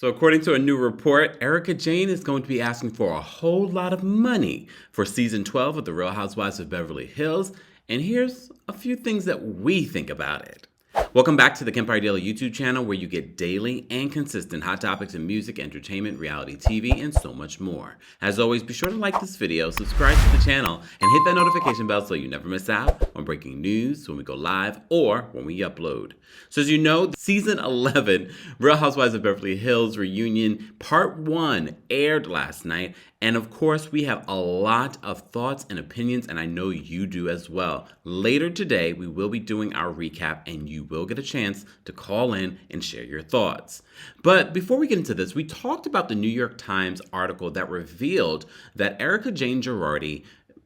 So according to a new report, Erika Jayne is going to be asking for a whole lot of money for season 12 of The Real Housewives of Beverly Hills. And here's a few things that we think about it. Welcome back to the Kempire Daily YouTube channel, where you get daily and consistent hot topics in music, entertainment, reality TV, and so much more. As always, be sure to like this video, subscribe to the channel, and hit that notification bell so you never miss out on breaking news when we go live or when we upload. So as you know, season 11, Real Housewives of Beverly Hills reunion part 1 aired last night. And of course, we have a lot of thoughts and opinions, and I know you do as well. Later today, we will be doing our recap, and you will get a chance to call in and share your thoughts. But before we get into this, we talked about the New York Times article that revealed that Erika Jayne Girardi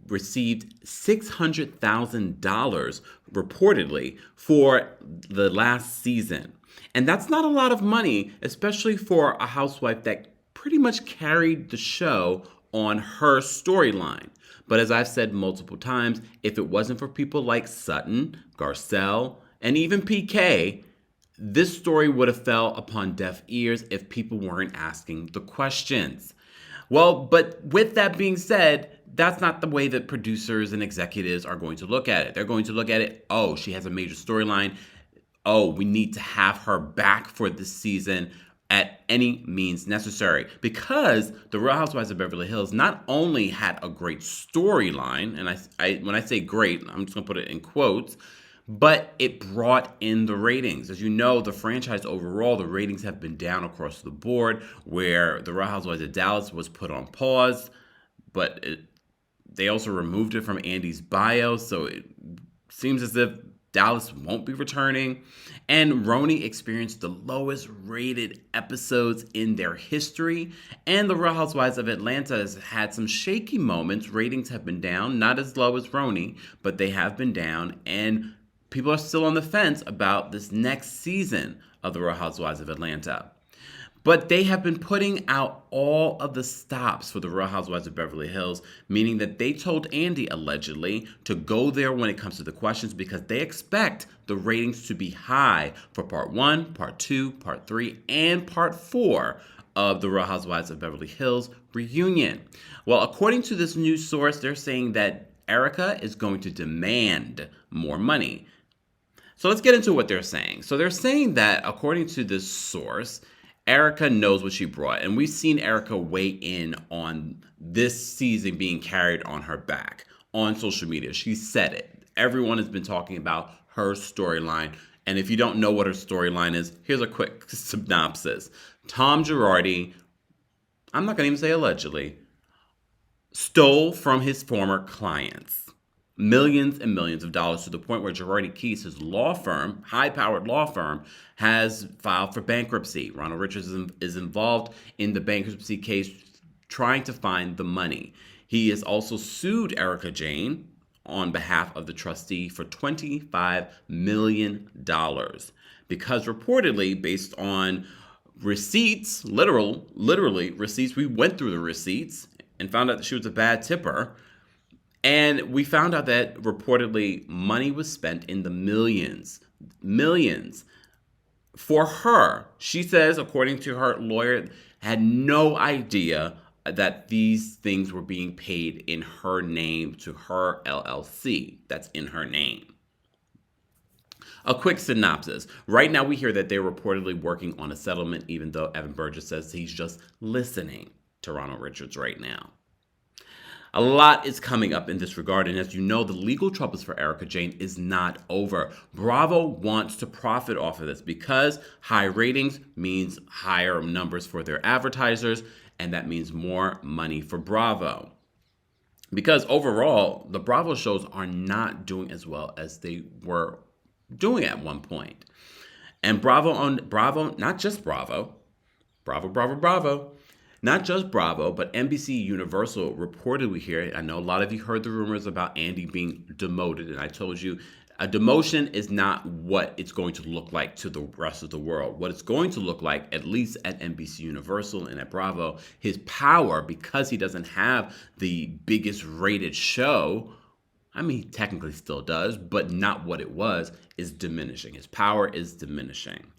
received $600,000 reportedly for the last season. And that's not a lot of money, especially for a housewife that pretty much carried the show on her storyline. But as I've said multiple times, if it wasn't for people like Sutton, Garcelle, and even PK, this story would have fell upon deaf ears if people weren't asking the questions. Well, but with that being said, that's not the way that producers and executives are going to look at it. They're going to look at it, oh, she has a major storyline. Oh, we need to have her back for this season at any means necessary, because the Real Housewives of Beverly Hills not only had a great storyline, and I when I say great, I'm just gonna put it in quotes, but it brought in the ratings. As you know, the franchise overall, the ratings have been down across the board, where the Real Housewives of Dallas was put on pause, but they also removed it from Andy's bio, so it seems as if Dallas won't be returning. And RHOBH experienced the lowest rated episodes in their history. And the Real Housewives of Atlanta has had some shaky moments. Ratings have been down, not as low as RHOBH, but they have been down. And people are still on the fence about this next season of the Real Housewives of Atlanta. But they have been putting out all of the stops for the Real Housewives of Beverly Hills, meaning that they told Andy, allegedly, to go there when it comes to the questions, because they expect the ratings to be high for part 1, part 2, part 3, and part 4 of the Real Housewives of Beverly Hills reunion. Well, according to this news source, they're saying that Erika is going to demand more money. So let's get into what they're saying. So they're saying that, according to this source, Erika knows what she brought, and we've seen Erika weigh in on this season being carried on her back on social media. She said it. Everyone has been talking about her storyline, and if you don't know what her storyline is, here's a quick synopsis. Tom Girardi, I'm not going to even say allegedly, stole from his former clients millions and millions of dollars, to the point where Girardi Keese, his law firm, high-powered law firm, has filed for bankruptcy. Ronald Richards is involved in the bankruptcy case, trying to find the money. He has also sued Erika Jayne on behalf of the trustee for $25 million, because reportedly, based on receipts, literally receipts, we went through the receipts and found out that she was a bad tipper. And we found out that reportedly money was spent in the millions for her. She says, according to her lawyer, had no idea that these things were being paid in her name to her LLC. That's in her name. A quick synopsis. Right now we hear that they're reportedly working on a settlement, even though Evan Burgess says he's just listening to Ronald Richards right now. A lot is coming up in this regard, and as you know, the legal troubles for Erika Jayne is not over. Bravo wants to profit off of this, because high ratings means higher numbers for their advertisers, and that means more money for Bravo. Because overall, the Bravo shows are not doing as well as they were doing at one point. And Bravo, not just Bravo, not just Bravo, but NBC Universal reportedly here. I know a lot of you heard the rumors about Andy being demoted, and I told you a demotion is not what it's going to look like to the rest of the world. What it's going to look like, at least at NBC Universal and at Bravo, his power, because he doesn't have the biggest rated show, I mean, he technically still does, but not what it was, is diminishing. His power is diminishing.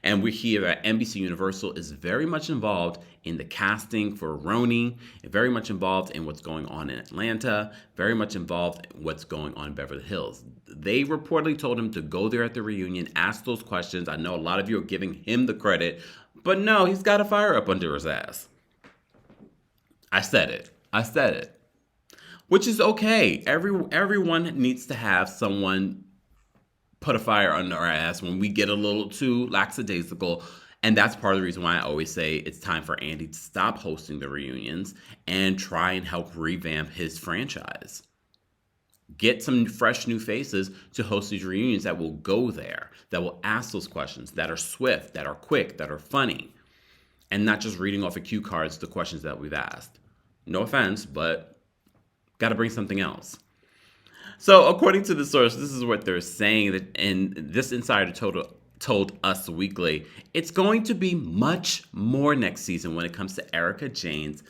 And we hear that NBC Universal is very much involved in the casting for Roni, very much involved in what's going on in Atlanta, very much involved in what's going on in Beverly Hills. They reportedly told him to go there at the reunion, ask those questions. I know a lot of you are giving him the credit, but no, he's got a fire up under his ass. I said it. I said it. Which is okay. Everyone needs to have someone put a fire under our ass when we get a little too lackadaisical. And that's part of the reason why I always say it's time for Andy to stop hosting the reunions and try and help revamp his franchise. Get some fresh new faces to host these reunions that will go there, that will ask those questions, that are swift, that are quick, that are funny, and not just reading off of cue cards the questions that we've asked. No offense, but got to bring something else. So according to the source, this is what they're saying, that, and this insider told Us Weekly, it's going to be much more next season when it comes to Erika Jayne's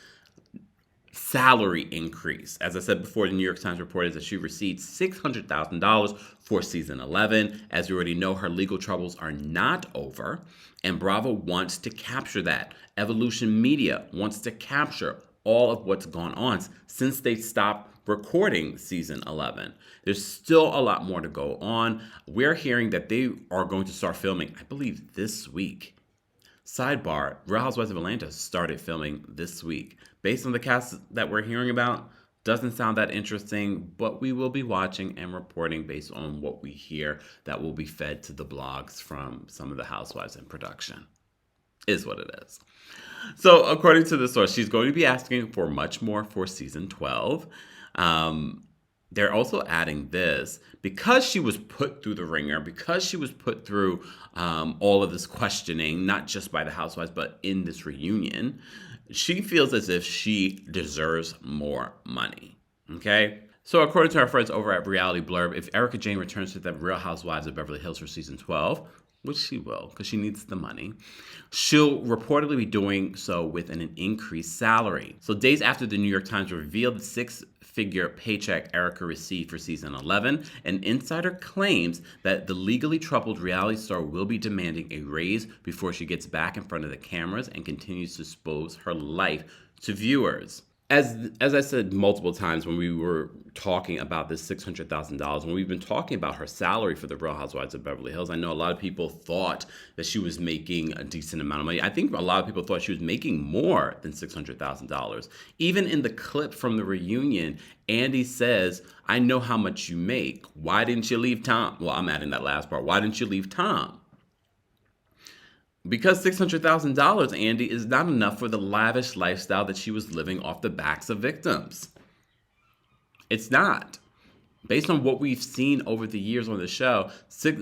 salary increase. As I said before, the New York Times reported that she received $600,000 for season 11. As we already know, her legal troubles are not over, and Bravo wants to capture that. Evolution Media wants to capture all of what's gone on since they stopped recording season 11. There's still a lot more to go on. We're hearing that they are going to start filming, I believe, this week. Sidebar, Real Housewives of Atlanta started filming this week. Based on the cast that we're hearing about, doesn't sound that interesting, but we will be watching and reporting based on what we hear that will be fed to the blogs from some of the housewives in production. Is what it is. So according to the source, she's going to be asking for much more for season 12. They're also adding this, because she was put through the ringer, because she was put through all of this questioning, not just by the housewives, but in this reunion, she feels as if she deserves more money. Okay? So according to our friends over at Reality Blurb, if Erika Jayne returns to the Real Housewives of Beverly Hills for season 12, which she will, because she needs the money, she'll reportedly be doing so with an increased salary. So days after the New York Times revealed the six-figure paycheck Erika received for season 11, an insider claims that the legally troubled reality star will be demanding a raise before she gets back in front of the cameras and continues to expose her life to viewers. As I said multiple times when we were talking about this $600,000, when we've been talking about her salary for the Real Housewives of Beverly Hills, I know a lot of people thought that she was making a decent amount of money. I think a lot of people thought she was making more than $600,000. Even in the clip from the reunion, Andy says, "I know how much you make. Why didn't you leave Tom?" Well, I'm adding that last part. Why didn't you leave Tom? Because $600,000, Andy, is not enough for the lavish lifestyle that she was living off the backs of victims. It's not. Based on what we've seen over the years on the show,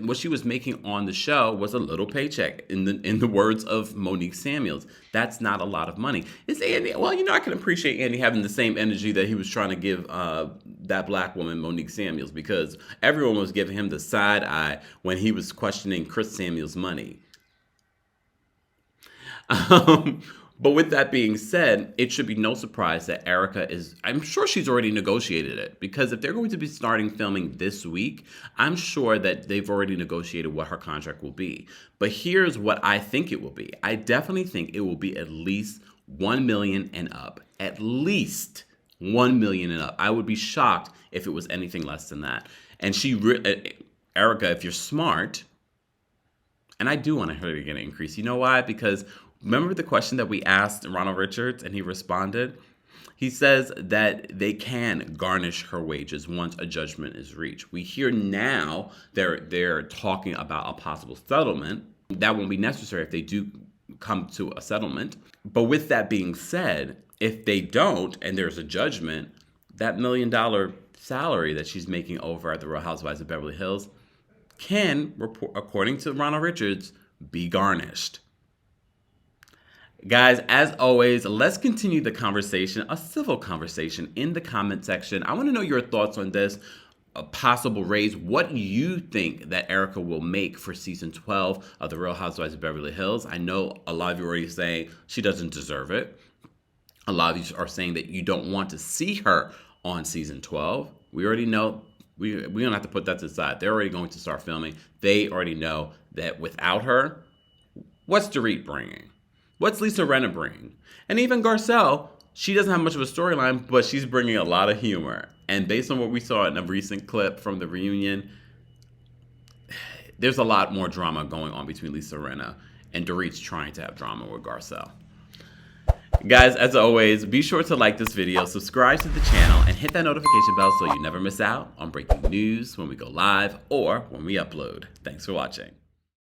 what she was making on the show was a little paycheck. In the words of Monique Samuels, that's not a lot of money. Is Andy? Well, I can appreciate Andy having the same energy that he was trying to give that black woman, Monique Samuels, because everyone was giving him the side eye when he was questioning Chris Samuels' money. But with that being said, it should be no surprise that Erika I'm sure she's already negotiated it, because if they're going to be starting filming this week, I'm sure that they've already negotiated what her contract will be. But here's what I think it will be. I definitely think it will be at least $1 million and up. At least $1 million and up. I would be shocked if it was anything less than that. And Erika, if you're smart, and I do want her to get an increase. You know why? Because remember the question that we asked Ronald Richards and he responded? He says that they can garnish her wages once a judgment is reached. We hear now they're talking about a possible settlement. That won't be necessary if they do come to a settlement. But with that being said, if they don't and there's a judgment, that $1 million salary that she's making over at the Real Housewives of Beverly Hills can, according to Ronald Richards, be garnished. Guys, as always, let's continue the conversation, a civil conversation, in the comment section. I want to know your thoughts on this, a possible raise. What do you think that Erika will make for season 12 of The Real Housewives of Beverly Hills? I know a lot of you are already saying she doesn't deserve it. A lot of you are saying that you don't want to see her on season 12. We already know. We don't have to put that to the side. They're already going to start filming. They already know that without her, What's Dorit bringing? What's Lisa Rinna bringing? And even Garcelle, she doesn't have much of a storyline, but she's bringing a lot of humor. And based on what we saw in a recent clip from the reunion, there's a lot more drama going on between Lisa Rinna and Dorit's trying to have drama with Garcelle. Guys, as always, be sure to like this video, subscribe to the channel, and hit that notification bell so you never miss out on breaking news when we go live or when we upload. Thanks for watching.